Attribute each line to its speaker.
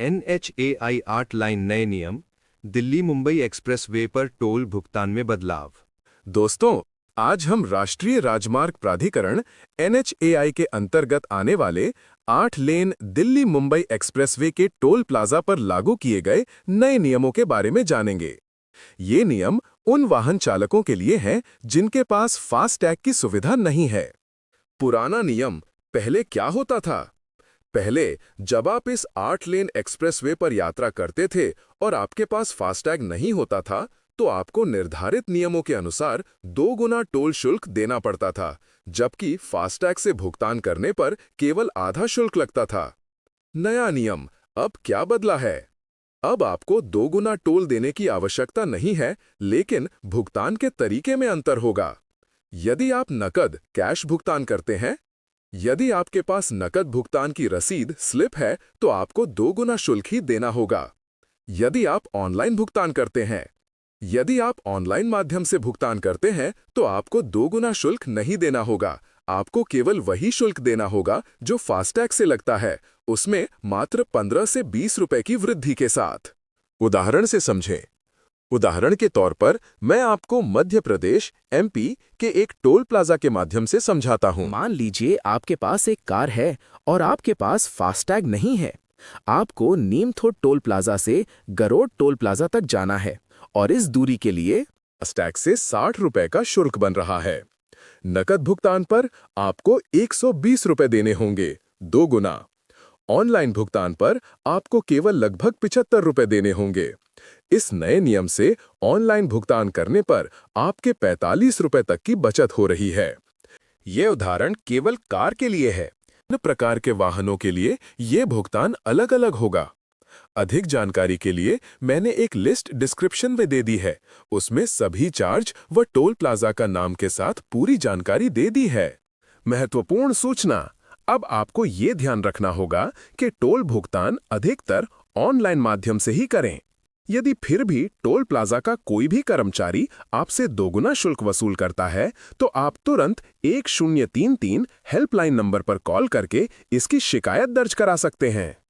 Speaker 1: NHAI 8 line नए नियम, Delhi Mumbai express way पर टोल भुगतान में बदलाव।
Speaker 2: दोस्तों, आज हम राष्ट्रीय राजमार्ग प्राधिकरण NHAI के अंतर्गत आने वाले 8 लेन दिल्ली मुंबई एक्सप्रेसवे के टोल प्लाजा पर लागू किए गए नए नियमों के बारे में जानेंगे। ये नियम उन वाहन चालकों के लिए हैं जिनके पास फास्टैग की सुविधा नहीं है। पुराना नियम पहले क्या होता था? पहले जब आप इस 8 लेन एक्सप्रेसवे पर यात्रा करते थे और आपके पास फास्टैग नहीं होता था, तो आपको निर्धारित नियमों के अनुसार 2 गुना टोल शुल्क देना पड़ता था, जबकि फास्टैग से भुगतान करने पर केवल आधा शुल्क लगता था। नया नियम अब क्या बदला है? अब आपको 2 गुना टोल देने की आवश्यकता नहीं है, लेकिन भुगतान के तरीके में अंतर होगा। यदि आप नकद कैश भुगतान करते हैं, यदि आपके पास नकद भुगतान की रसीद स्लिप है, तो आपको 2 गुना शुल्क ही देना होगा। यदि आप ऑनलाइन भुगतान करते हैं, यदि आप ऑनलाइन माध्यम से भुगतान करते हैं, तो आपको 2 गुना शुल्क नहीं देना होगा। आपको केवल वही शुल्क देना होगा जो फास्टैग से लगता है, उसमें मात्र 15 से 20 रुपए की वृद्धि के साथ। उदाहरण से समझें। उदाहरण के तौर पर मैं आपको मध्य प्रदेश MP के एक टोल प्लाजा के माध्यम से समझाता हूं।
Speaker 3: मान लीजिए आपके पास एक कार है और आपके पास फास्टैग नहीं है। आपको नीमथोड टोल प्लाजा से गरोड टोल प्लाजा तक जाना है और इस दूरी के लिए
Speaker 2: फास्टैग से 60 रुपए का शुल्क बन रहा है। नकद भुगतान पर आपको 120 रुपए देने होंगे, 2 गुना। ऑनलाइन भुगतान पर आपको केवल लगभग 75 रुपए देने होंगे। इस नए नियम से ऑनलाइन भुगतान करने पर आपके 45 रुपए तक की बचत हो रही है। ये उदाहरण केवल कार के लिए है। अन्य प्रकार के वाहनों के लिए ये भुगतान अलग-अलग होगा। अधिक जानकारी के लिए मैंने एक लिस्ट डिस्क्रिप्शन में दे दी है। उसमें सभी चार्ज व टोल प्लाजा का नाम के साथ पूरी जानकारी दे दी है। महत्वपूर्ण सूचना, अब आपको ये ध्यान रखना होगा कि टोल भुगतान अधिकतर ऑनलाइन माध्यम से ही करें। यदि फिर भी टोल प्लाजा का कोई भी कर्मचारी आपसे 2 गुना शुल्क वसूल करता है, तो आप तुरंत 1033 हेल्पलाइन नंबर पर कॉल करके इसकी शिकायत दर्ज करा सकते हैं।